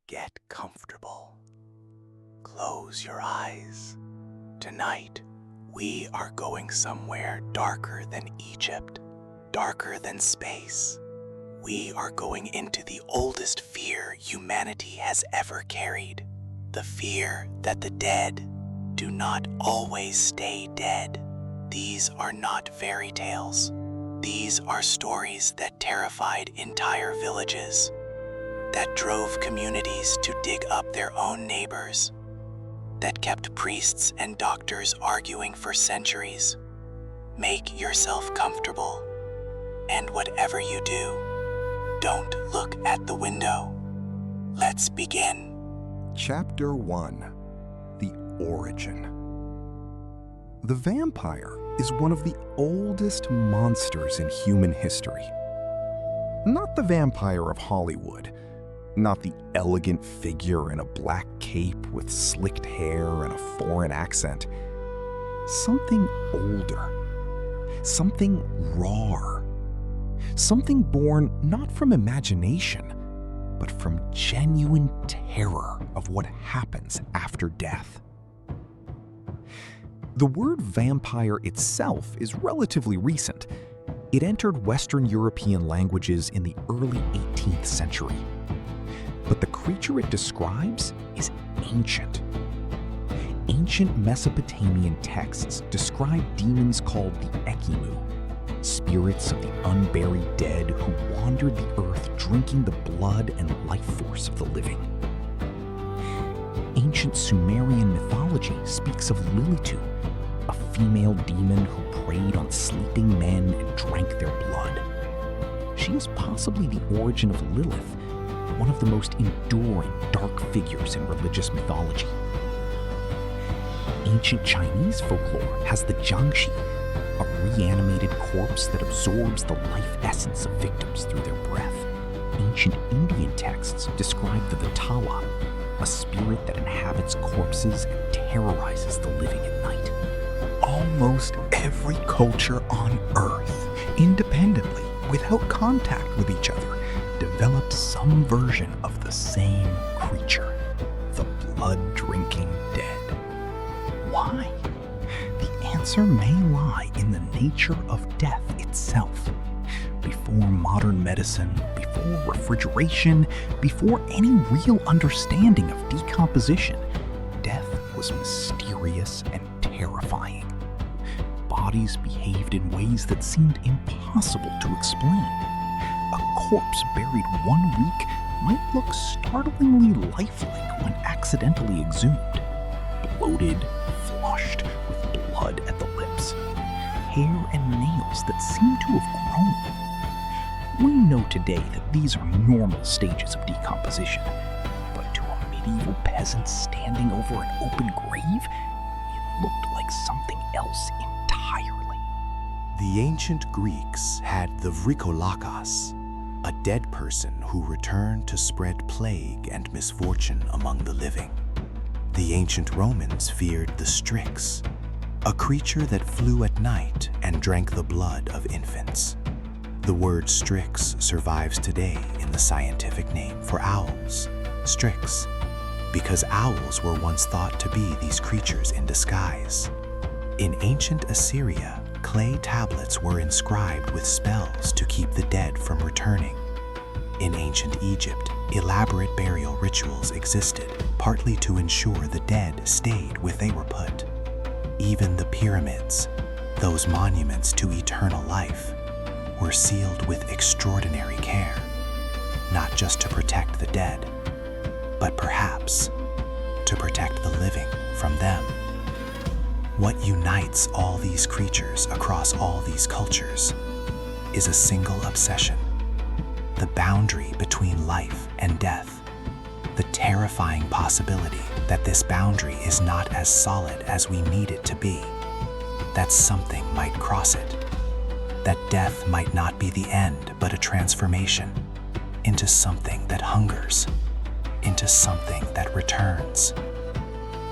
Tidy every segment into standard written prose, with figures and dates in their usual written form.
Get comfortable. Close your eyes. Tonight, we are going somewhere darker than Egypt, darker than space. We are going into the oldest fear humanity has ever carried. The fear that the dead do not always stay dead. These are not fairy tales. These are stories that terrified entire villages, that drove communities to dig up their own neighbors, that kept priests and doctors arguing for centuries. Make yourself comfortable, and whatever you do, don't look at the window. Let's begin. Chapter 1: The Origin. The vampire is one of the oldest monsters in human history. Not the vampire of Hollywood, not the elegant figure in a black cape with slicked hair and a foreign accent. Something older, something rawer, something born not from imagination, but from genuine terror of what happens after death. The word vampire itself is relatively recent. It entered Western European languages in the early 18th century. But the creature it describes is ancient. Ancient Mesopotamian texts describe demons called the Ekimu, spirits of the unburied dead who wandered the earth drinking the blood and life force of the living. Ancient Sumerian mythology speaks of Lilitu, a female demon who preyed on sleeping men and drank their blood. She is possibly the origin of Lilith, one of the most enduring dark figures in religious mythology. Ancient Chinese folklore has the Jiangshi, a reanimated corpse that absorbs the life essence of victims through their breath. Ancient Indian texts describe the Vitala, a spirit that inhabits corpses and terrorizes the living at night. Almost every culture on Earth, independently, without contact with each other, developed some version of the same creature, the blood-drinking dead. Why? The answer may lie in the nature of death itself. Before modern medicine, before refrigeration, before any real understanding of decomposition, death was mysterious and terrifying. Bodies behaved in ways that seemed impossible to explain. A corpse buried 1 week might look startlingly lifelike when accidentally exhumed, bloated, flushed, with blood at the lips, hair and nails that seem to have grown. We know today that these are normal stages of decomposition, but to a medieval peasant standing over an open grave, it looked like something else entirely. The ancient Greeks had the vrikolakas, a dead person who returned to spread plague and misfortune among the living. The ancient Romans feared the Strix, a creature that flew at night and drank the blood of infants. The word Strix survives today in the scientific name for owls, Strix, because owls were once thought to be these creatures in disguise. In ancient Assyria, clay tablets were inscribed with spells to keep the dead from returning. In ancient Egypt, elaborate burial rituals existed, partly to ensure the dead stayed where they were put. Even the pyramids, those monuments to eternal life, were sealed with extraordinary care, not just to protect the dead, but perhaps to protect the living from them. What unites all these creatures across all these cultures is a single obsession: the boundary between life and death, the terrifying possibility that this boundary is not as solid as we need it to be, that something might cross it, that death might not be the end but a transformation into something that hungers, into something that returns.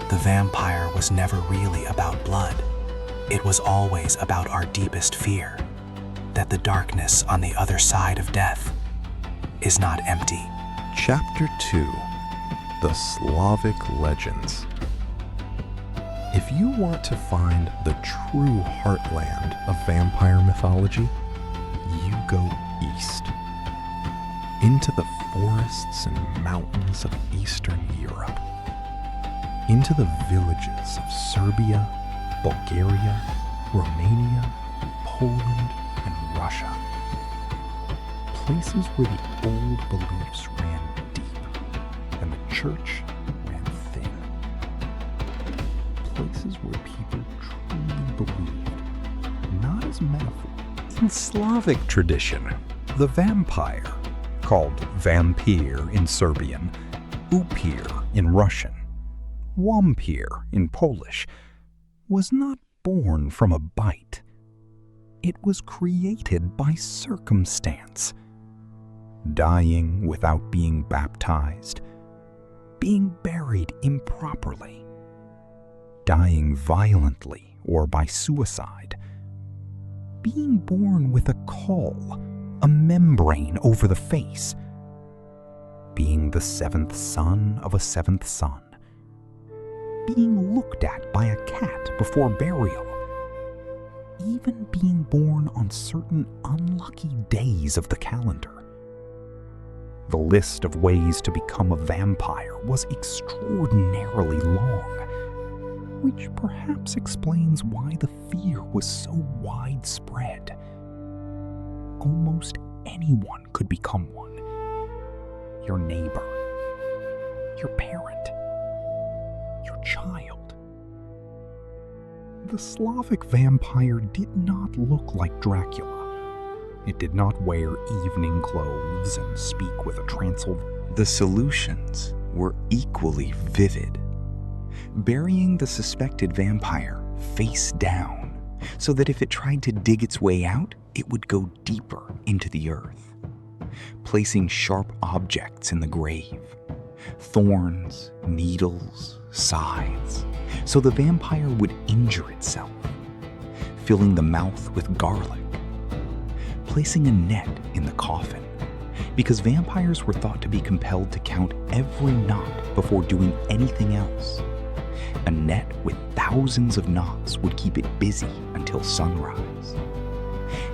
The vampire was never really about blood. It was always about our deepest fear, that the darkness on the other side of death is not empty. Chapter 2: The Slavic legends. If you want to find the true heartland of vampire mythology, you go east, into the forests and mountains of Eastern Europe, into the villages of Serbia, Bulgaria, Romania, Poland, and Russia. Places where the old beliefs ran deep and the church ran thin. Places where people truly believed, not as metaphor. In Slavic tradition, the vampire, called vampir in Serbian, upir in Russian, wampir in Polish, was not born from a bite. It was created by circumstance. Dying without being baptized, being buried improperly, dying violently or by suicide, being born with a caul, a membrane over the face, being the seventh son of a seventh son, being looked at by a cat before burial, even being born on certain unlucky days of the calendar. The list of ways to become a vampire was extraordinarily long, which perhaps explains why the fear was so widespread. Almost anyone could become one. Your neighbor, your parent, your child. The Slavic vampire did not look like Dracula. It did not wear evening clothes and speak with a Transylvanian. The solutions were equally vivid. Burying the suspected vampire face down, so that if it tried to dig its way out, it would go deeper into the earth. Placing sharp objects in the grave, thorns, needles, scythes, so the vampire would injure itself. Filling the mouth with garlic. Placing a net in the coffin, because vampires were thought to be compelled to count every knot before doing anything else. A net with thousands of knots would keep it busy until sunrise.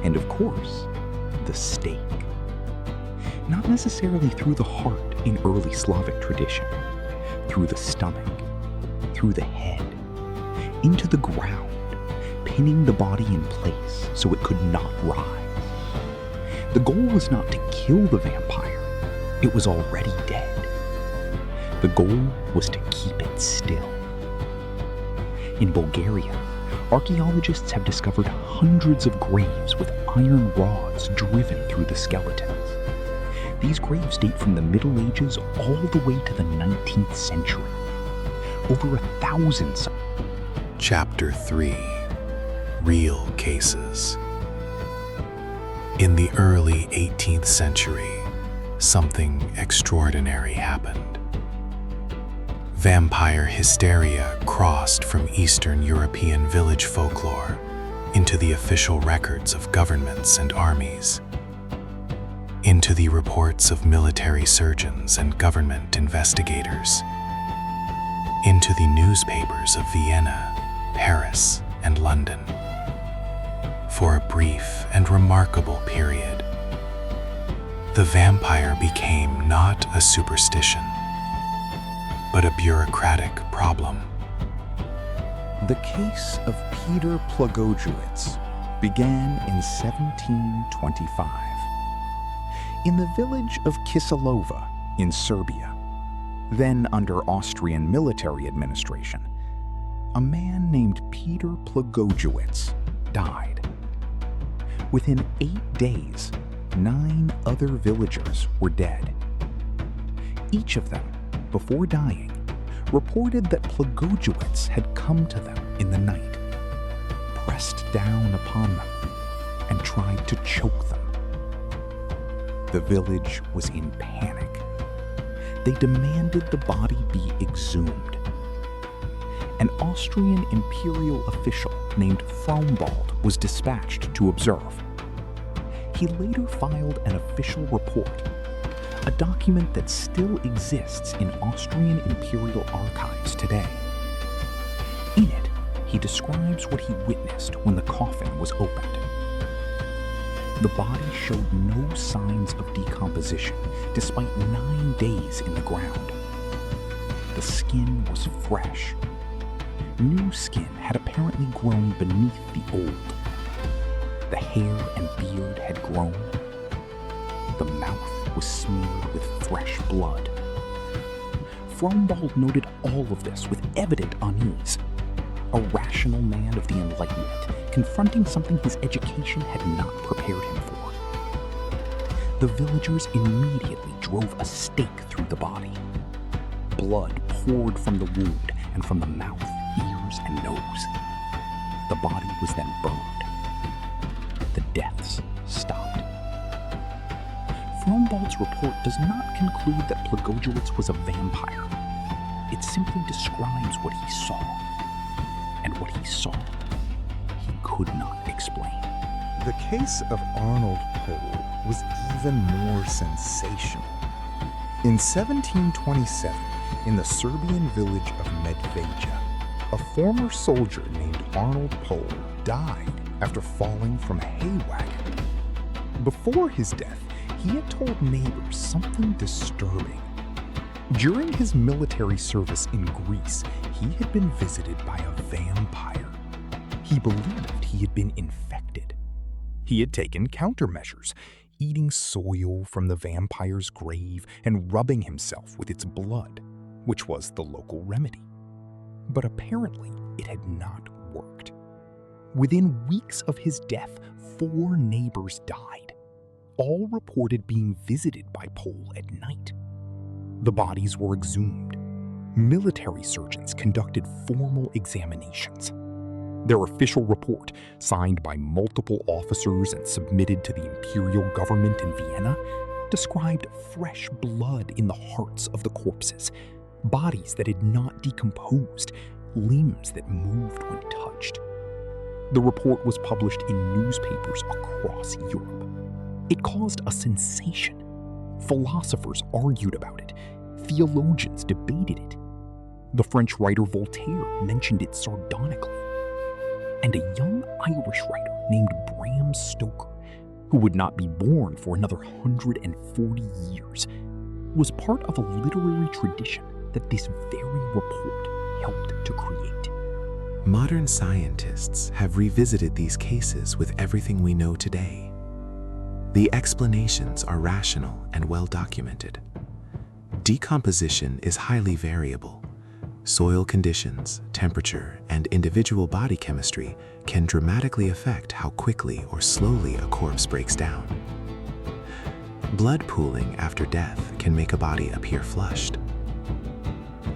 And of course, the stake. Not necessarily through the heart in early Slavic tradition, through the stomach, through the head, into the ground, pinning the body in place so it could not rise. The goal was not to kill the vampire, it was already dead. The goal was to keep it still. In Bulgaria, archaeologists have discovered hundreds of graves with iron rods driven through the skeletons. These graves date from the Middle Ages all the way to the 19th century. Over 1,000. Chapter 3: Real Cases. In the early 18th century, something extraordinary happened. Vampire hysteria crossed from Eastern European village folklore into the official records of governments and armies, into the reports of military surgeons and government investigators, into the newspapers of Vienna, Paris, and London. For a brief and remarkable period, the vampire became not a superstition, but a bureaucratic problem. The case of Peter Plagojewicz began in 1725. In the village of Kisilova in Serbia, then under Austrian military administration, a man named Peter Plagojewicz died. Within 8 days, 9 other villagers were dead. Each of them, before dying, reported that Plagojewicz had come to them in the night, pressed down upon them, and tried to choke them. The village was in panic. They demanded the body be exhumed. An Austrian imperial official named Frombald was dispatched to observe. He later filed an official report, a document that still exists in Austrian imperial archives today. In it, he describes what he witnessed when the coffin was opened. The body showed no signs of decomposition despite 9 days in the ground. The skin was fresh. New skin had apparently grown beneath the old. The hair and beard had grown. The mouth was smeared with fresh blood. Frombald noted all of this with evident unease. A rational man of the Enlightenment, confronting something his education had not prepared him for. The villagers immediately drove a stake through the body. Blood poured from the wound and from the mouth, ears, and nose. The body was then burned. The deaths stopped. Frombald's report does not conclude that Plagojewicz was a vampire. It simply describes what he saw. And what he saw, he could not explain. The case of Arnold Pole was even more sensational. In 1727, in the Serbian village of Medveja, a former soldier named Arnold Pole died after falling from a hay wagon. Before his death, he had told neighbors something disturbing. During his military service in Greece, he had been visited by a vampire. He believed he had been infected. He had taken countermeasures, eating soil from the vampire's grave and rubbing himself with its blood, which was the local remedy. But apparently, it had not worked. Within weeks of his death, 4 neighbors died. All reported being visited by Pole at night. The bodies were exhumed. Military surgeons conducted formal examinations. Their official report, signed by multiple officers and submitted to the imperial government in Vienna, described fresh blood in the hearts of the corpses, bodies that had not decomposed, limbs that moved when touched. The report was published in newspapers across Europe. It caused a sensation. Philosophers argued about it. Theologians debated it. The French writer Voltaire mentioned it sardonically. And a young Irish writer named Bram Stoker, who would not be born for another 140 years, was part of a literary tradition that this very report helped to create. Modern scientists have revisited these cases with everything we know today. The explanations are rational and well documented. Decomposition is highly variable. Soil conditions, temperature, and individual body chemistry can dramatically affect how quickly or slowly a corpse breaks down. Blood pooling after death can make a body appear flushed.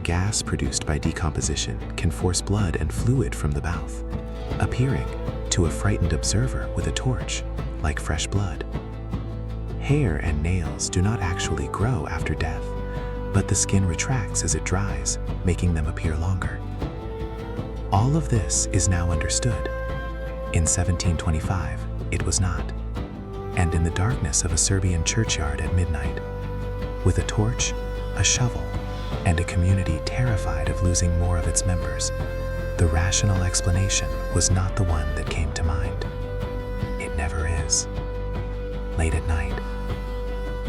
Gas produced by decomposition can force blood and fluid from the mouth, appearing to a frightened observer with a torch like fresh blood. Hair and nails do not actually grow after death, but the skin retracts as it dries, making them appear longer. All of this is now understood. In 1725, it was not. And in the darkness of a Serbian churchyard at midnight, with a torch, a shovel, and a community terrified of losing more of its members, the rational explanation was not the one that came to mind. It never is. Late at night,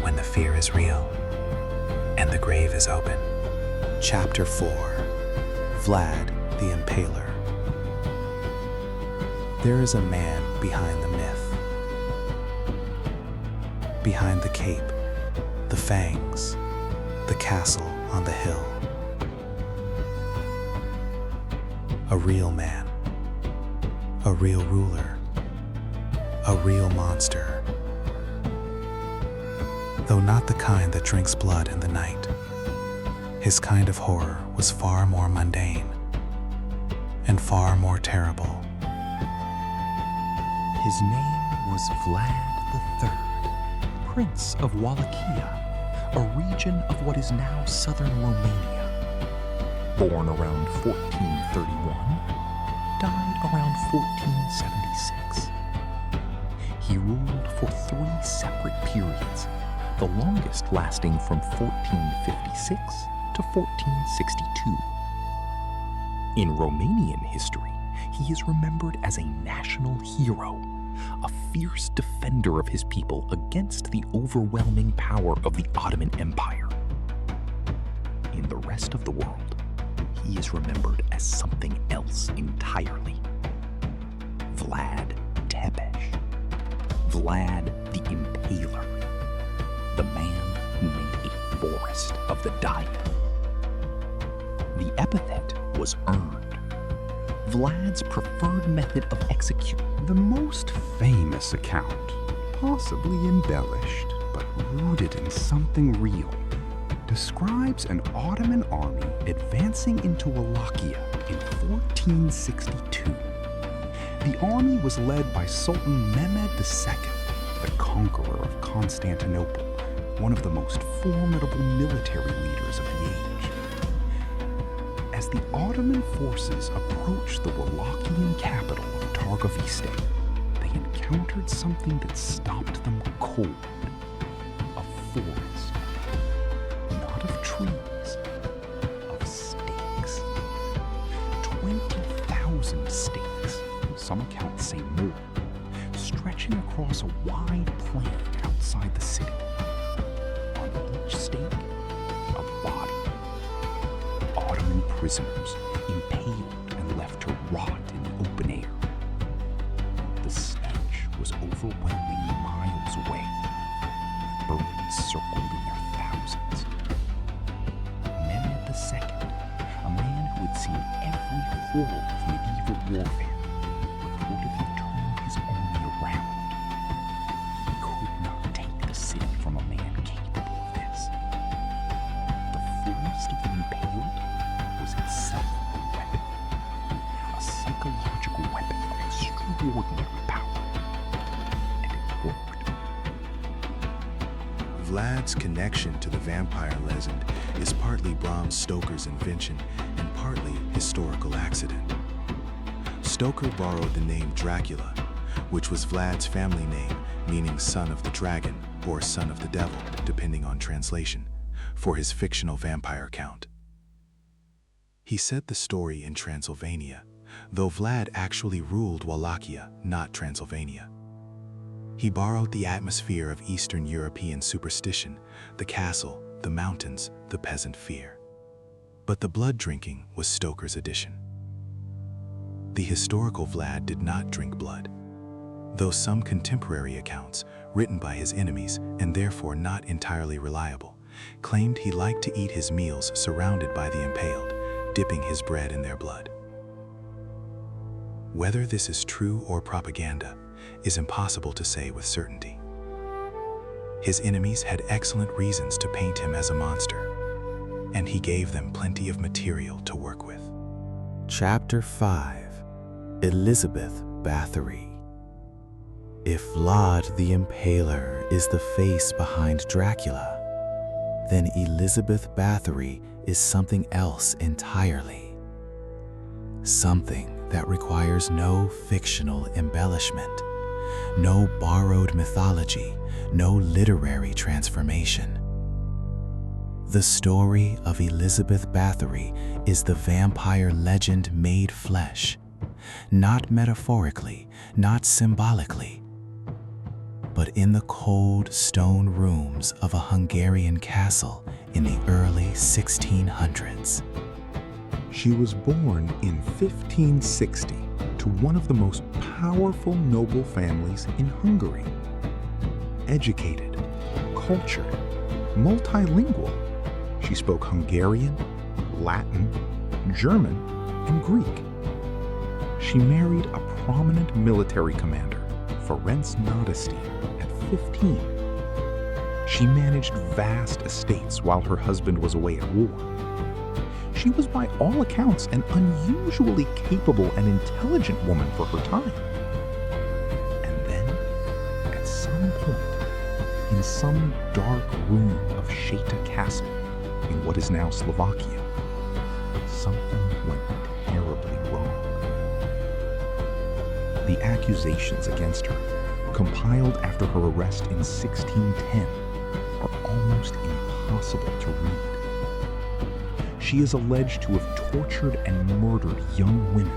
when the fear is real and the grave is open. Chapter 4. Vlad the Impaler. There is a man behind the myth. Behind the cape, the fangs, the castle on the hill. A real man, a real ruler, a real monster. Though not the kind that drinks blood in the night, his kind of horror was far more mundane and far more terrible. His name was Vlad III, Prince of Wallachia, a region of what is now southern Romania. Born around 1431, died around 1476. He ruled for 3 separate periods, the longest lasting from 1456 to 1462. In Romanian history, he is remembered as a national hero, a fierce defender of his people against the overwhelming power of the Ottoman Empire. In the rest of the world, he is remembered as something else entirely. Vlad Tepes, Vlad the Impaler, the man who made a forest of the dying. The epithet was earned. Vlad's preferred method of execution. The most famous account, possibly embellished, but rooted in something real, describes an Ottoman army advancing into Wallachia in 1462. The army was led by Sultan Mehmed II, the conqueror of Constantinople, one of the most formidable military leaders of the age. As the Ottoman forces approached the Wallachian capital of Targoviste, they encountered something that stopped them cold. A forest. Not of trees, of stakes. 20,000 stakes, some accounts say more, stretching across a wide plain outside the city. On each stake, a body. Ottoman prisoners impaled and left to rot in the open air. The stench was overwhelming miles away. Birds circled in their thousands. Mehmed II, a man who had seen every horror of medieval warfare, reportedly turned his army around. He could not take the city from a man capable of this. The forest of the impaled was itself a weapon, a psychological weapon of extraordinary power, and it worked. Vlad's connection to the vampire legend is partly Bram Stoker's invention and partly historical accident. Stoker borrowed the name Dracula, which was Vlad's family name, meaning son of the dragon or son of the devil, depending on translation, for his fictional vampire count. He set the story in Transylvania, though Vlad actually ruled Wallachia, not Transylvania. He borrowed the atmosphere of Eastern European superstition, the castle, the mountains, the peasant fear. But the blood drinking was Stoker's addition. The historical Vlad did not drink blood, though some contemporary accounts, written by his enemies and therefore not entirely reliable, claimed he liked to eat his meals surrounded by the impaled, dipping his bread in their blood. Whether this is true or propaganda is impossible to say with certainty. His enemies had excellent reasons to paint him as a monster, and he gave them plenty of material to work with. Chapter 5. Elizabeth Bathory. If Vlad the Impaler is the face behind Dracula, then Elizabeth Bathory is something else entirely. Something that requires no fictional embellishment, no borrowed mythology, no literary transformation. The story of Elizabeth Bathory is the vampire legend made flesh, not metaphorically, not symbolically, but in the cold stone rooms of a Hungarian castle in the early 1600s. She was born in 1560 to one of the most powerful noble families in Hungary. Educated, cultured, multilingual, she spoke Hungarian, Latin, German, and Greek. She married a prominent military commander, Ferenc Nadasdy, at 15. She managed vast estates while her husband was away at war. She was by all accounts an unusually capable and intelligent woman for her time. And then, at some point, in some dark room of Šeta Castle, in what is now Slovakia, something went terribly wrong. The accusations against her, compiled after her arrest in 1610, are almost impossible to read. She is alleged to have tortured and murdered young women,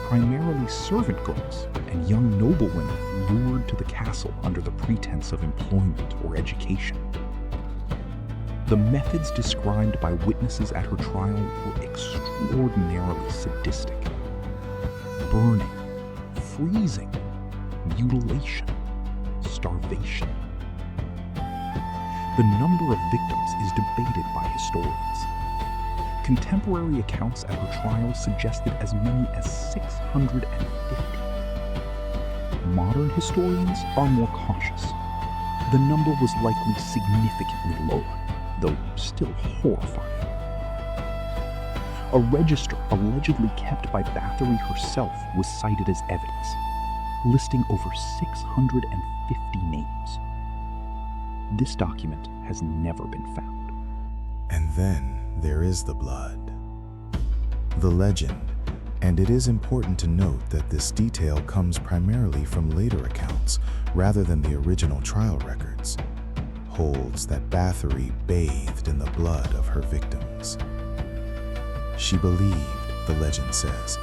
primarily servant girls and young noblewomen lured to the castle under the pretense of employment or education. The methods described by witnesses at her trial were extraordinarily sadistic. Burning, freezing, mutilation, starvation. The number of victims is debated by historians. Contemporary accounts at her trial suggested as many as 650. Modern historians are more cautious. The number was likely significantly lower, though still horrifying. A register allegedly kept by Bathory herself was cited as evidence, listing over 650 names. This document has never been found. And then there is the blood. The legend, and it is important to note that this detail comes primarily from later accounts rather than the original trial records, holds that Bathory bathed in the blood of her victims. She believed, the legend says,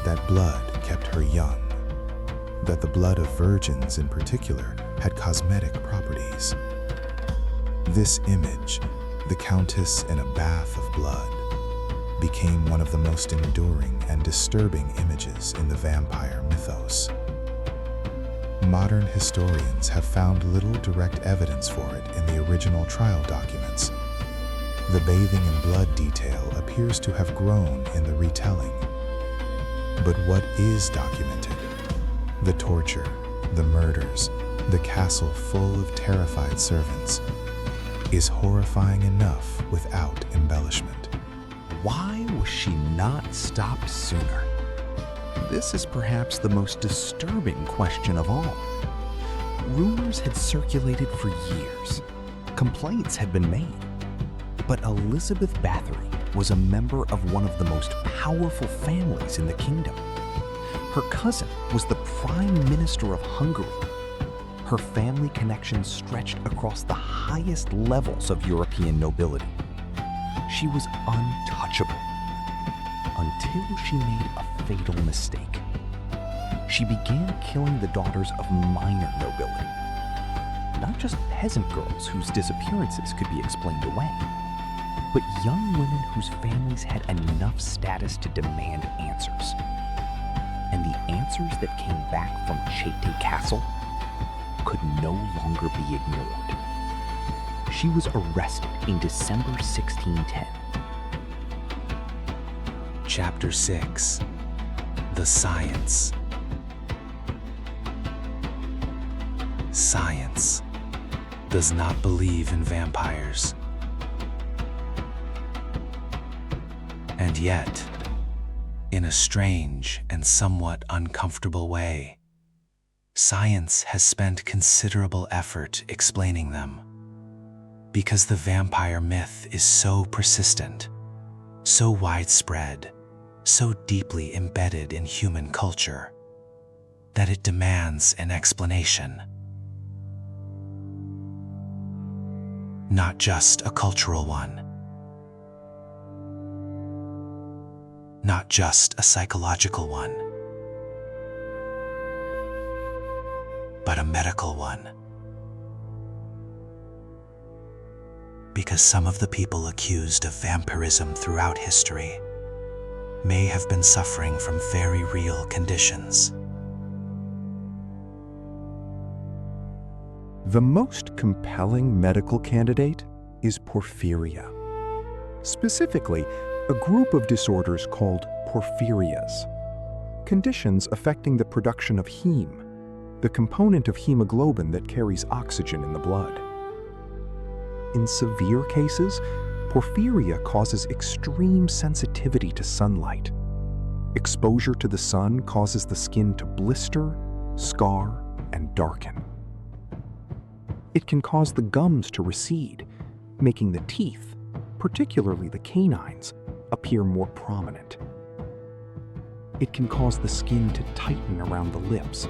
that blood kept her young, that the blood of virgins in particular had cosmetic properties. This image, the Countess in a bath of blood, became one of the most enduring and disturbing images in the vampire mythos. Modern historians have found little direct evidence for it in the original trial documents. The bathing in blood detail appears to have grown in the retelling. But what is documented? The torture, the murders, the castle full of terrified servants, is horrifying enough without embellishment. Why was she not stopped sooner? This is perhaps the most disturbing question of all. Rumors had circulated for years. Complaints had been made. But Elizabeth Bathory was a member of one of the most powerful families in the kingdom. Her cousin was the Prime Minister of Hungary. Her family connections stretched across the highest levels of European nobility. She was untouchable until she made a fatal mistake. She began killing the daughters of minor nobility, not just peasant girls whose disappearances could be explained away, but young women whose families had enough status to demand answers. And the answers that came back from Chete Castle could no longer be ignored. She was arrested in December 1610. Chapter 6. The Science. Science does not believe in vampires. And yet, in a strange and somewhat uncomfortable way, science has spent considerable effort explaining them. Because the vampire myth is so persistent, so widespread, so deeply embedded in human culture, that it demands an explanation. Not just a cultural one, not just a psychological one, but a medical one. Because some of the people accused of vampirism throughout history may have been suffering from very real conditions. The most compelling medical candidate is porphyria. Specifically, a group of disorders called porphyrias, conditions affecting the production of heme, the component of hemoglobin that carries oxygen in the blood. In severe cases, porphyria causes extreme sensitivity to sunlight. Exposure to the sun causes the skin to blister, scar, and darken. It can cause the gums to recede, making the teeth, particularly the canines, appear more prominent. It can cause the skin to tighten around the lips,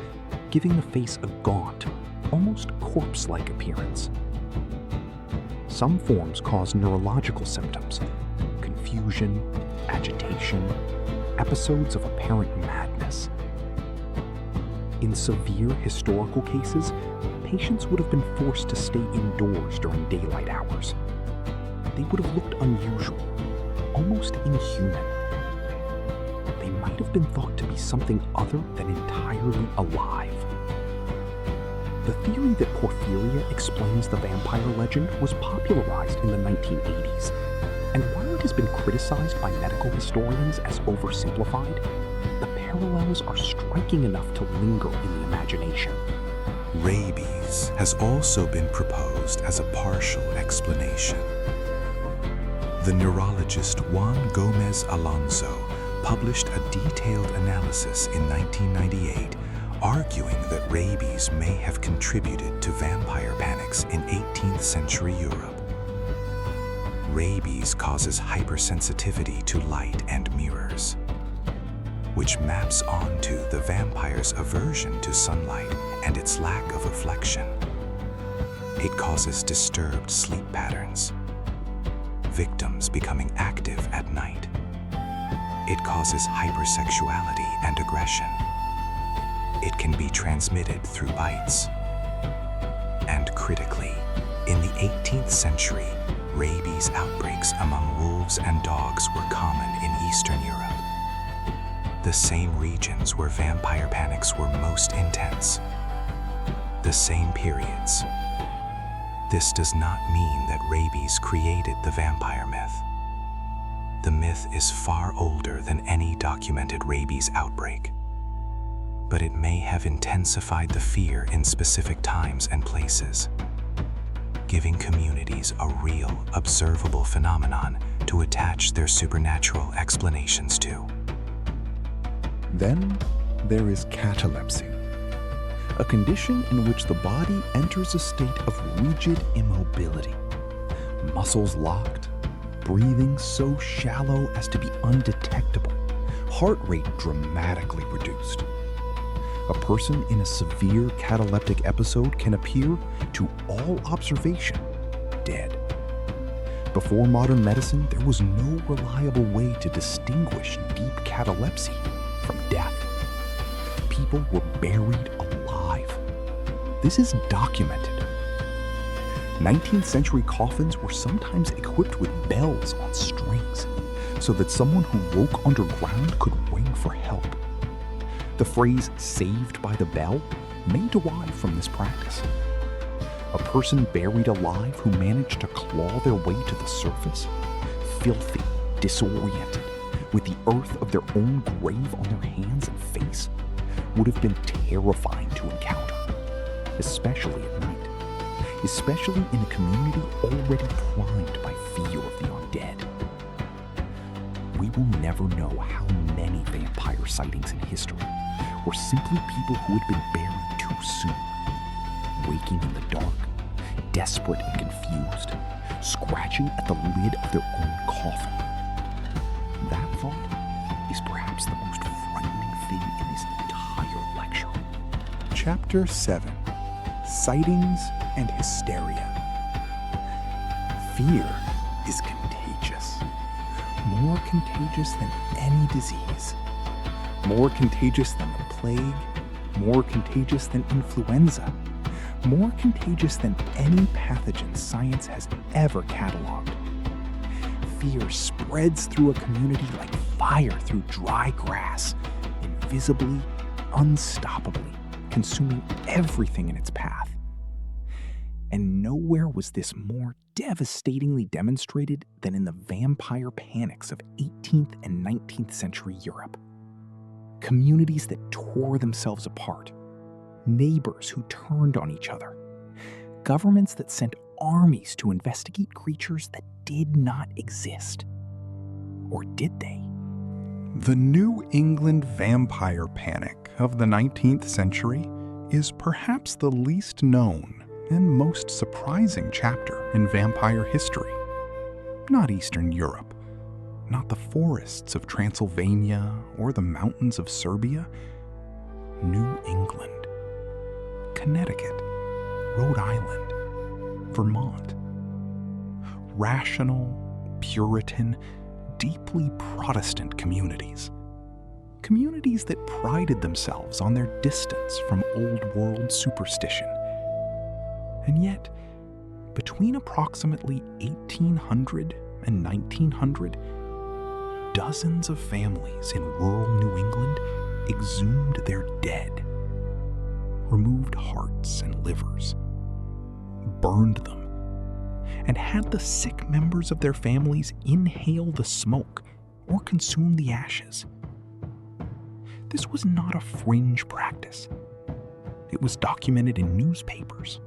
giving the face a gaunt, almost corpse-like appearance. Some forms cause neurological symptoms, confusion, agitation, episodes of apparent madness. In severe historical cases, patients would have been forced to stay indoors during daylight hours. They would have looked unusual, almost inhuman. They might have been thought to be something other than entirely alive. The theory that porphyria explains the vampire legend was popularized in the 1980s, and while it has been criticized by medical historians as oversimplified, the parallels are striking enough to linger in the imagination. Rabies has also been proposed as a partial explanation. The neurologist Juan Gomez Alonso published a detailed analysis in 1998 arguing that rabies may have contributed to vampire panics in 18th century Europe. Rabies causes hypersensitivity to light and mirrors, which maps onto the vampire's aversion to sunlight and its lack of affection. It causes disturbed sleep patterns, victims becoming active at night. It causes hypersexuality and aggression. It can be transmitted through bites. And critically, in the 18th century, rabies outbreaks among wolves and dogs were common in Eastern Europe, the same regions where vampire panics were most intense, the same periods. This does not mean that rabies created the vampire myth. The myth is far older than any documented rabies outbreak, but it may have intensified the fear in specific times and places, giving communities a real, observable phenomenon to attach their supernatural explanations to. Then there is catalepsy, a condition in which the body enters a state of rigid immobility, muscles locked, breathing so shallow as to be undetectable, heart rate dramatically reduced. A person in a severe cataleptic episode can appear, to all observation, dead. Before modern medicine, there was no reliable way to distinguish deep catalepsy from death. People were buried alive. This is documented. 19th century coffins were sometimes equipped with bells on strings, so that someone who woke underground could ring for help. The phrase "saved by the bell" may derive from this practice. A person buried alive who managed to claw their way to the surface, filthy, disoriented, with the earth of their own grave on their hands and face, would have been terrifying to encounter, especially at night, especially in a community already primed by fear of the undead. We will never know how many vampire sightings in history were simply people who had been buried too soon, waking in the dark, desperate and confused, scratching at the lid of their own coffin. That thought is perhaps the most frightening thing in this entire lecture. Chapter 7: Sightings and Hysteria. Fear is contagious. More contagious than any disease. More contagious than the plague. More contagious than influenza. More contagious than any pathogen science has ever cataloged. Fear spreads through a community like fire through dry grass, invisibly, unstoppably, consuming everything in its path. And nowhere was this more devastatingly demonstrated than in the vampire panics of 18th and 19th century Europe. Communities that tore themselves apart, neighbors who turned on each other, governments that sent armies to investigate creatures that did not exist. Or did they? The New England vampire panic of the 19th century is perhaps the least known and most surprising chapter in vampire history. Not Eastern Europe, not the forests of Transylvania or the mountains of Serbia. New England, Connecticut, Rhode Island, Vermont. rational, Puritan, deeply Protestant communities. Communities that prided themselves on their distance from old world superstition. And yet, between approximately 1800 and 1900, dozens of families in rural New England exhumed their dead, removed hearts and livers, burned them, and had the sick members of their families inhale the smoke or consume the ashes. This was not a fringe practice. It was documented in newspapers,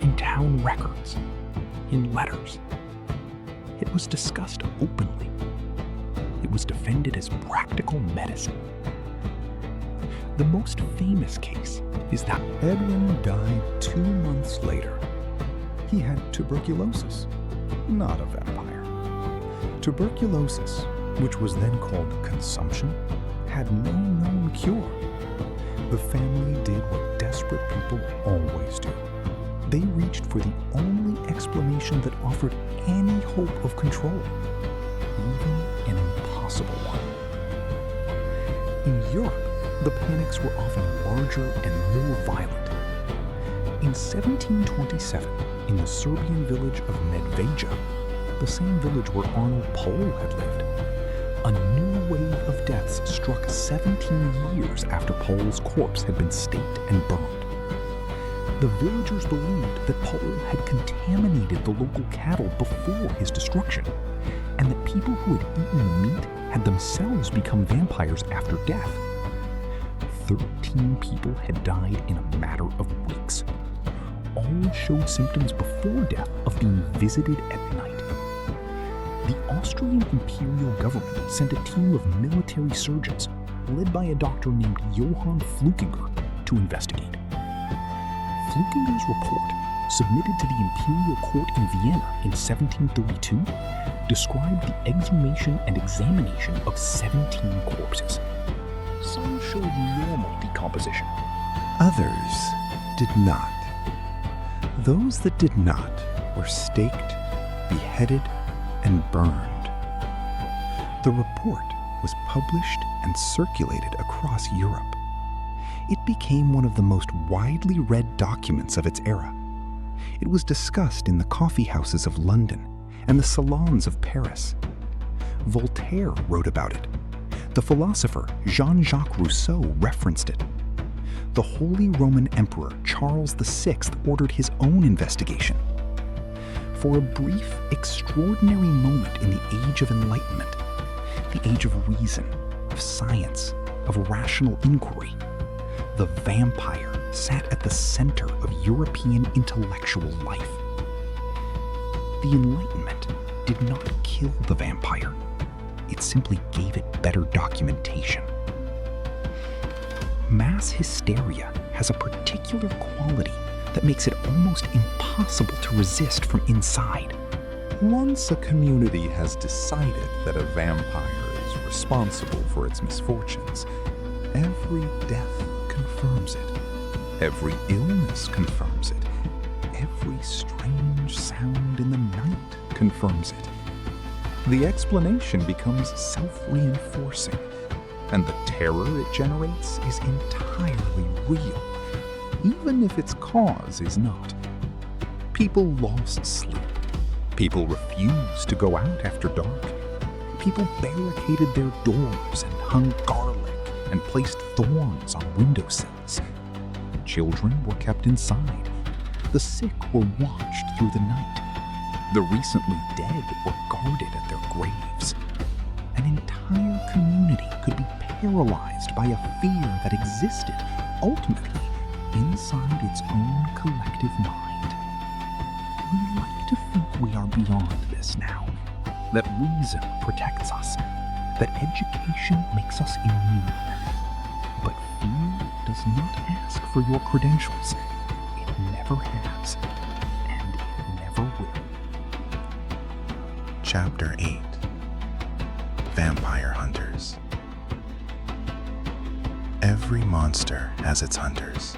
in town records, in letters. It was discussed openly. It was defended as practical medicine. The most famous case is that Edwin died 2 months later. He had tuberculosis, not a vampire. Tuberculosis, which was then called consumption, had no known cure. The family did what desperate people always do. They reached for the only explanation that offered any hope of control, even an impossible one. In Europe, the panics were often larger and more violent. In 1727, in the Serbian village of Medveja, the same village where Arnold Pohl had lived, a new wave of deaths struck 17 years after Pohl's corpse had been staked and burned. The villagers believed that Pohl had contaminated the local cattle before his destruction, and that people who had eaten the meat had themselves become vampires after death. 13 people had died in a matter of weeks. All showed symptoms before death of being visited at night. The Austrian imperial government sent a team of military surgeons, led by a doctor named Johann Flukinger, to investigate. Flukinger's report, submitted to the imperial court in Vienna in 1732, described the exhumation and examination of 17 corpses. Some showed normal decomposition. Others did not. Those that did not were staked, beheaded, and burned. The report was published and circulated across Europe. It became one of the most widely read documents of its era. It was discussed in the coffee houses of London and the salons of Paris. Voltaire wrote about it. The philosopher Jean-Jacques Rousseau referenced it. The Holy Roman Emperor Charles VI ordered his own investigation. For a brief, extraordinary moment in the Age of Enlightenment, the age of reason, of science, of rational inquiry, the vampire sat at the center of European intellectual life. The Enlightenment did not kill the vampire. It simply gave it better documentation. Mass hysteria has a particular quality that makes it almost impossible to resist from inside. Once a community has decided that a vampire is responsible for its misfortunes, every death confirms it. Every illness confirms it. Every strange sound in the night confirms it. The explanation becomes self-reinforcing, and the terror it generates is entirely real, even if its cause is not. People lost sleep. People refused to go out after dark. People barricaded their doors and hung garlic and placed thorns on windowsills. Children were kept inside. The sick were watched through the night. The recently dead were guarded at their graves. An entire community could be paralyzed by a fear that existed, ultimately, inside its own collective mind. We like to think we are beyond this now, that reason protects us, that education makes us immune. But fear does not ask for your credentials. It never has, and it never will. Chapter 8 Vampire Hunters. Every monster has its hunters.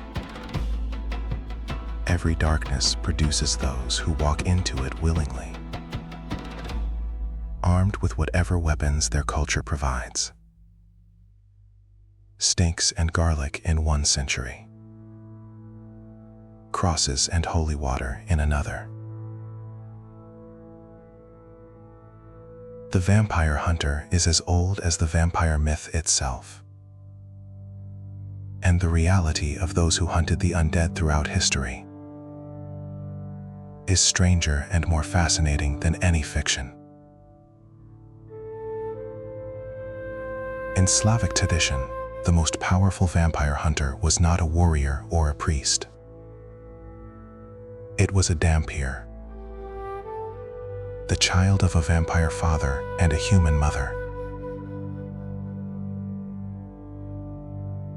Every darkness produces those who walk into it willingly. armed with whatever weapons their culture provides. Stakes and garlic in one century. Crosses and holy water in another. The vampire hunter is as old as the vampire myth itself. And the reality of those who hunted the undead throughout history is stranger and more fascinating than any fiction. In Slavic tradition, the most powerful vampire hunter was not a warrior or a priest. It was a dhampir, the child of a vampire father and a human mother.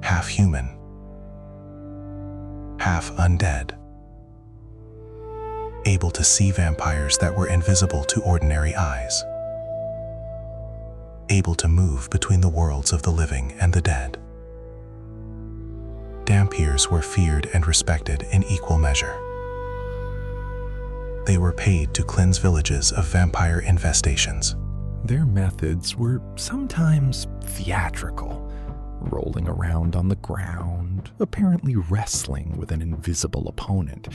Half human, half undead. Able to see vampires that were invisible to ordinary eyes. Able to move between the worlds of the living and the dead. Dhampirs were feared and respected in equal measure. They were paid to cleanse villages of vampire infestations. Their methods were sometimes theatrical, rolling around on the ground, apparently wrestling with an invisible opponent,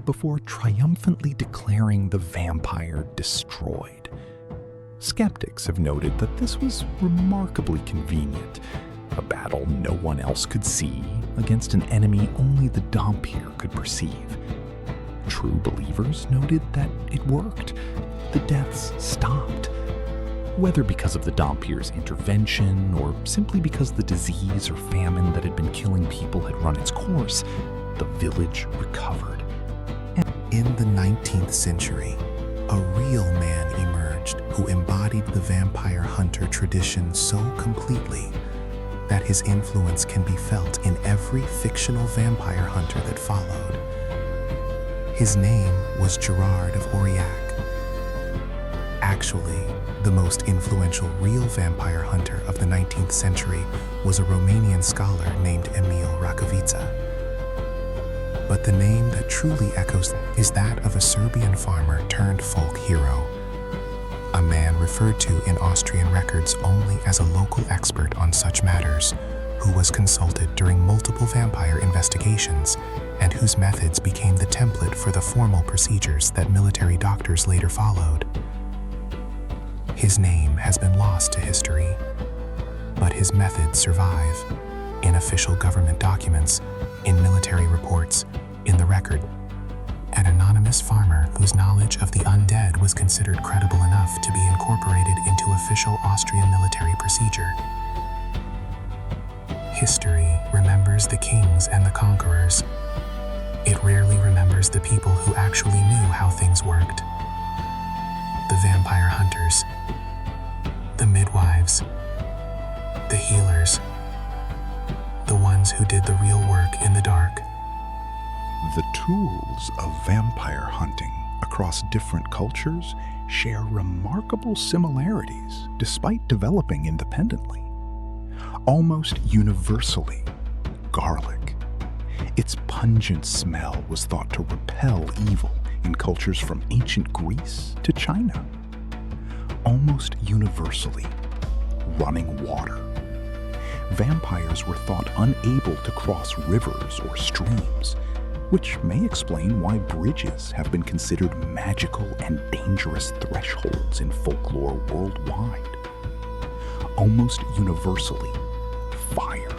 before triumphantly declaring the vampire destroyed. Skeptics have noted that this was remarkably convenient, a battle no one else could see against an enemy only the dhampir could perceive. True believers noted that it worked. The deaths stopped. Whether because of the dhampir's intervention or simply because the disease or famine that had been killing people had run its course, the village recovered. In the 19th century, a real man emerged who embodied the vampire hunter tradition so completely that his influence can be felt in every fictional vampire hunter that followed. His name was Gerard of Aurillac. Actually, the most influential real vampire hunter of the 19th century was a Romanian scholar named Emil Rakovița. But the name that truly echoes is that of a Serbian farmer turned folk hero, a man referred to in Austrian records only as a local expert on such matters, who was consulted during multiple vampire investigations and whose methods became the template for the formal procedures that military doctors later followed. His name has been lost to history, but his methods survive in official government documents, in military reports, in the record. An anonymous farmer whose knowledge of the undead was considered credible enough to be incorporated into official Austrian military procedure. History remembers the kings and the conquerors. It rarely remembers the people who actually knew how things worked. The vampire hunters, the midwives, the healers, the ones who did the real work in the dark. The tools of vampire hunting across different cultures share remarkable similarities despite developing independently. Almost universally, garlic. Its pungent smell was thought to repel evil in cultures from ancient Greece to China. Almost universally, running water. Vampires were thought unable to cross rivers or streams, which may explain why bridges have been considered magical and dangerous thresholds in folklore worldwide. Almost universally, fire.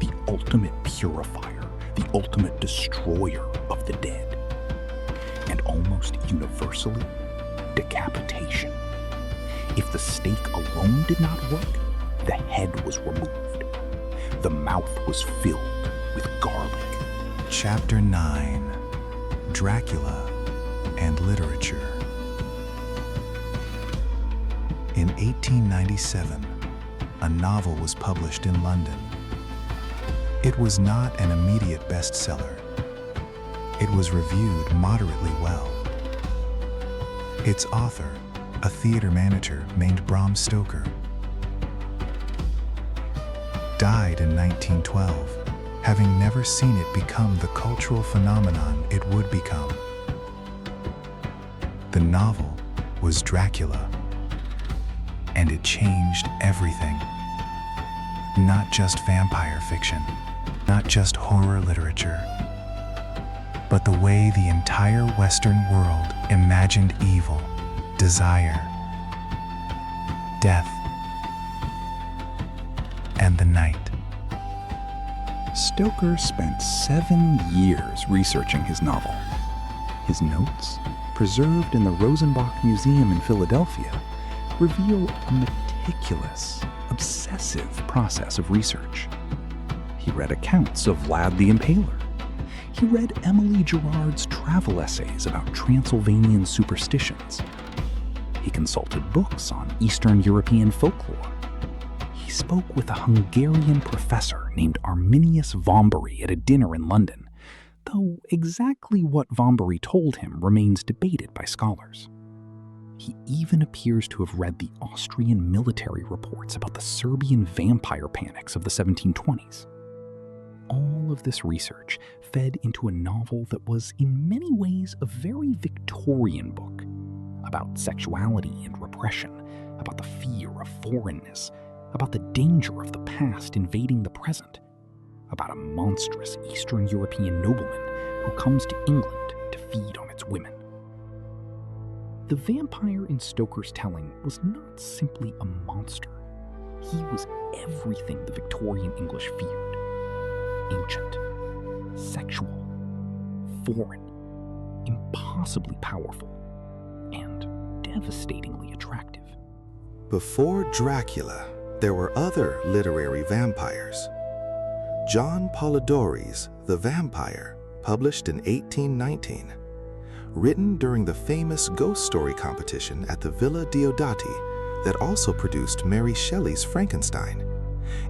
The ultimate purifier, the ultimate destroyer of the dead. And almost universally, decapitation. If the stake alone did not work, the head was removed. The mouth was filled with garlic. Chapter 9: Dracula and Literature. In 1897, a novel was published in London. It was not an immediate bestseller. It was reviewed moderately well. Its author, a theater manager named Bram Stoker, died in 1912, having never seen it become the cultural phenomenon it would become. The novel was Dracula, and it changed everything. Not just vampire fiction, not just horror literature, but the way the entire Western world imagined evil, desire, death, and the night. Stoker spent 7 years researching his novel. His notes, preserved in the Rosenbach Museum in Philadelphia, reveal a meticulous, obsessive process of research. He read accounts of Vlad the Impaler. He read Emily Gerard's travel essays about Transylvanian superstitions. He consulted books on Eastern European folklore. He spoke with a Hungarian professor named Arminius Vombury at a dinner in London, though exactly what Vombury told him remains debated by scholars. He even appears to have read the Austrian military reports about the Serbian vampire panics of the 1720s. All of this research fed into a novel that was in many ways a very Victorian book, about sexuality and repression, about the fear of foreignness, about the danger of the past invading the present, about a monstrous Eastern European nobleman who comes to England to feed on its women. The vampire in Stoker's telling was not simply a monster. He was everything the Victorian English feared. Ancient, sexual, foreign, impossibly powerful, and devastatingly attractive. Before Dracula, there were other literary vampires. John Polidori's The Vampire, published in 1819, written during the famous ghost story competition at the Villa Diodati that also produced Mary Shelley's Frankenstein,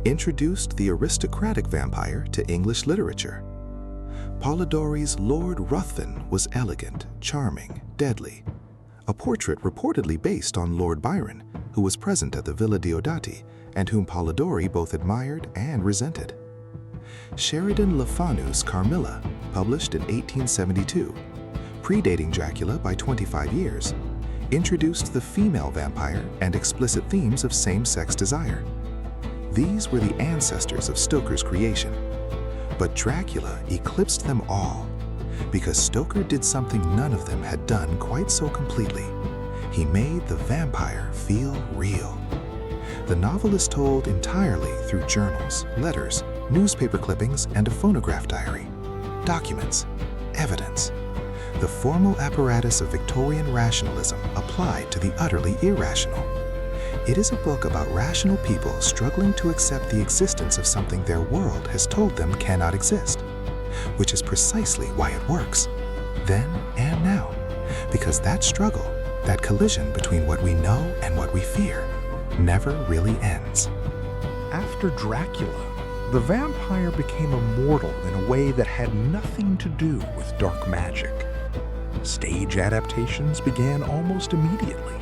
introduced the aristocratic vampire to English literature. Polidori's Lord Ruthven was elegant, charming, deadly, a portrait reportedly based on Lord Byron, who was present at the Villa Diodati and whom Polidori both admired and resented. Sheridan Le Fanu's Carmilla, published in 1872, predating Dracula by 25 years, introduced the female vampire and explicit themes of same-sex desire. These were the ancestors of Stoker's creation. But Dracula eclipsed them all, because Stoker did something none of them had done quite so completely. He made the vampire feel real. The novel is told entirely through journals, letters, newspaper clippings, and a phonograph diary. Documents, evidence. The formal apparatus of Victorian rationalism applied to the utterly irrational. It is a book about rational people struggling to accept the existence of something their world has told them cannot exist, which is precisely why it works, then and now, because that struggle, that collision between what we know and what we fear, never really ends. After Dracula, the vampire became immortal in a way that had nothing to do with dark magic. Stage adaptations began almost immediately.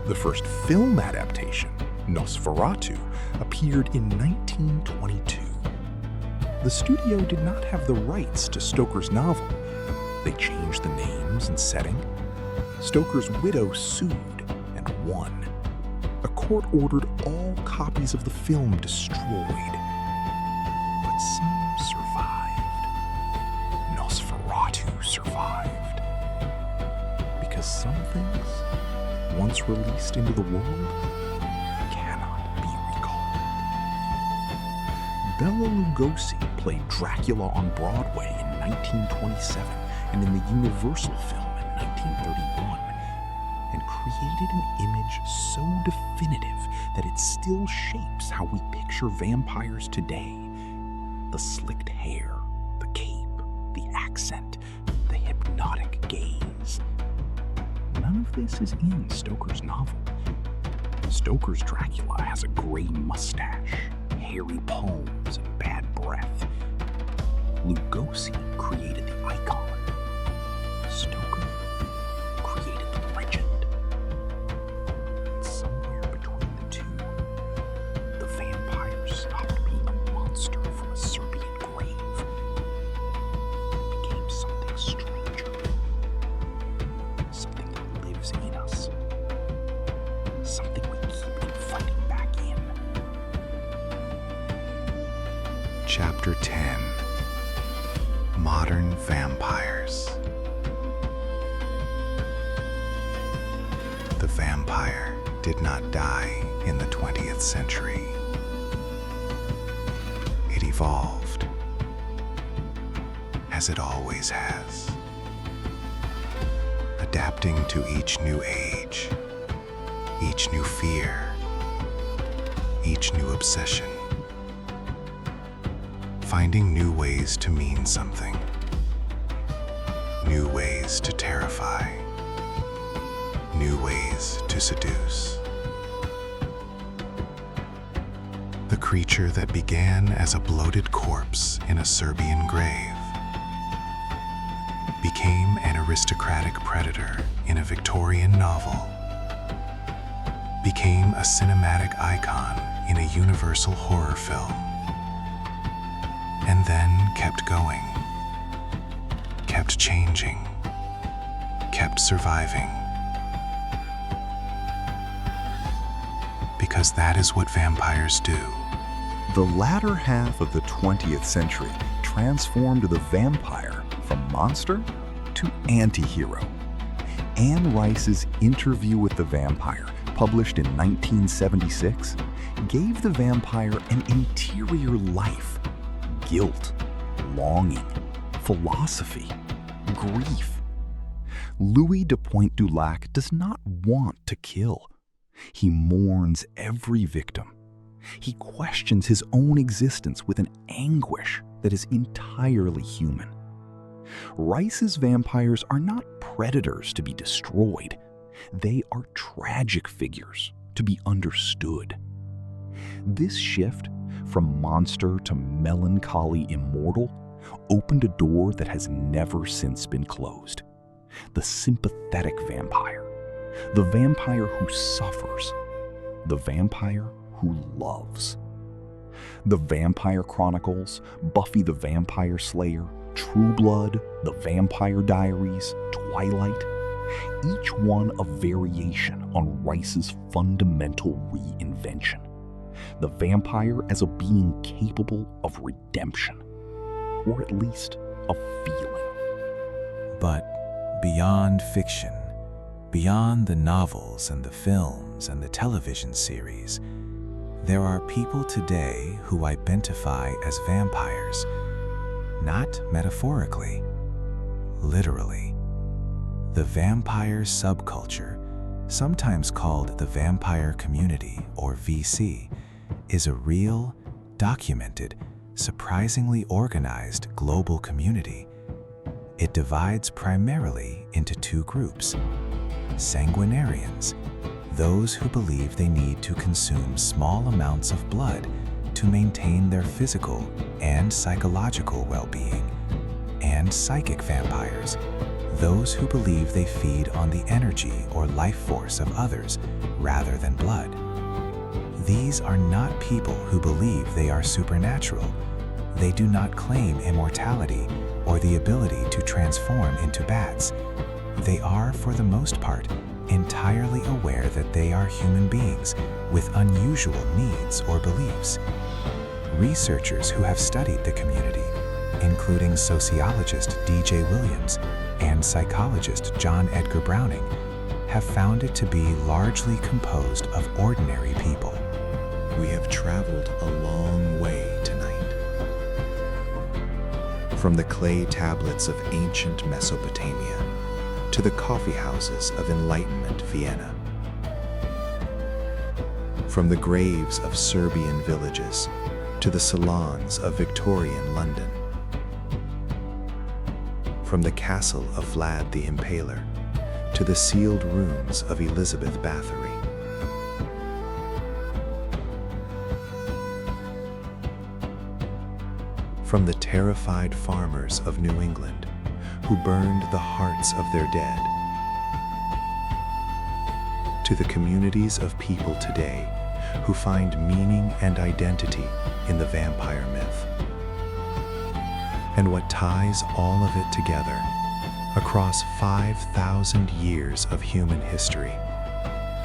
The first film adaptation, Nosferatu, appeared in 1922. The studio did not have the rights to Stoker's novel. They changed the names and setting. Stoker's widow sued and won. A court ordered all copies of the film destroyed. But some survived. Nosferatu survived. Because some things, once released into the world, cannot be recalled. Bela Lugosi played Dracula on Broadway in 1927 and in the Universal film in 1931, and created an image so definitive that it still shapes how we picture vampires today. The slicked hair, the cape, the accent, the hypnotic gaze. None of this is in Stoker's novel. Stoker's Dracula has a gray mustache, hairy palms, and bad breath. Lugosi created the icon. Stoker created the legend. And somewhere between the two, the vampire stopped being a monster from a Serbian grave. It became something stranger. Something that lives in us. Something we keep Chapter 10: Modern Vampires. The vampire did not die in the 20th century. It evolved, as it always has, adapting to each new age, each new fear, each new obsession, finding new ways to mean something, new ways to terrify, new ways to seduce. The creature that began as a bloated corpse in a Serbian grave became an aristocratic predator in a Victorian novel, became a cinematic icon in a universal horror film, and then kept going, kept changing, kept surviving. Because that is what vampires do. The latter half of the 20th century transformed the vampire from monster to anti-hero. Anne Rice's Interview with the Vampire, published in 1976, gave the vampire an interior life, guilt, longing, philosophy, grief. Louis de Pointe-du-Lac does not want to kill. He mourns every victim. He questions his own existence with an anguish that is entirely human. Rice's vampires are not predators to be destroyed. They are tragic figures to be understood. This shift from monster to melancholy immortal opened a door that has never since been closed. The sympathetic vampire, the vampire who suffers, the vampire who loves. The Vampire Chronicles, Buffy the Vampire Slayer, True Blood, The Vampire Diaries, Twilight, each one a variation on Rice's fundamental reinvention. The vampire as a being capable of redemption, or at least of feeling. But beyond fiction, beyond the novels and the films and the television series, there are people today who identify as vampires, not metaphorically, literally. The vampire subculture, sometimes called the vampire community or VC, is a real, documented, surprisingly organized global community. It divides primarily into two groups: sanguinarians, those who believe they need to consume small amounts of blood to maintain their physical and psychological well-being, and psychic vampires, those who believe they feed on the energy or life force of others rather than blood. These are not people who believe they are supernatural. They do not claim immortality or the ability to transform into bats. They are, for the most part, entirely aware that they are human beings with unusual needs or beliefs. Researchers who have studied the community, including sociologist D.J. Williams and psychologist John Edgar Browning, have found it to be largely composed of ordinary people. We have traveled a long way tonight. From the clay tablets of ancient Mesopotamia to the coffee houses of Enlightenment Vienna. From the graves of Serbian villages to the salons of Victorian London. From the castle of Vlad the Impaler to the sealed rooms of Elizabeth Bathory. From the terrified farmers of New England who burned the hearts of their dead, to the communities of people today who find meaning and identity in the vampire myth. And what ties all of it together across 5,000 years of human history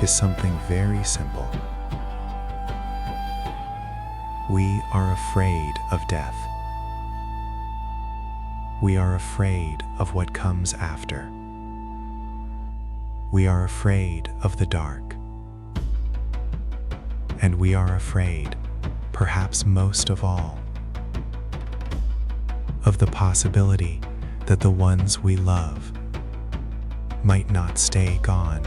is something very simple. We are afraid of death. We are afraid of what comes after. We are afraid of the dark. And we are afraid, perhaps most of all, of the possibility that the ones we love might not stay gone.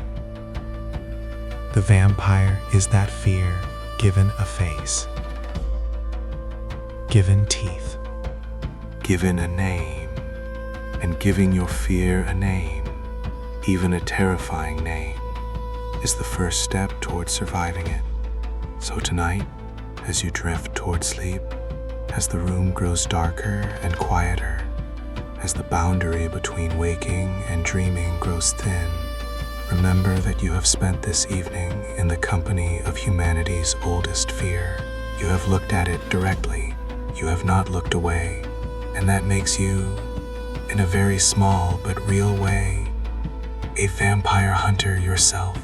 The vampire is that fear given a face, given teeth, Given a name, and giving your fear a name, even a terrifying name, is the first step towards surviving it. So tonight, as you drift toward sleep, as the room grows darker and quieter, as the boundary between waking and dreaming grows thin, remember that you have spent this evening in the company of humanity's oldest fear. You have looked at it directly. You have not looked away. And that makes you, in a very small but real way, a vampire hunter yourself.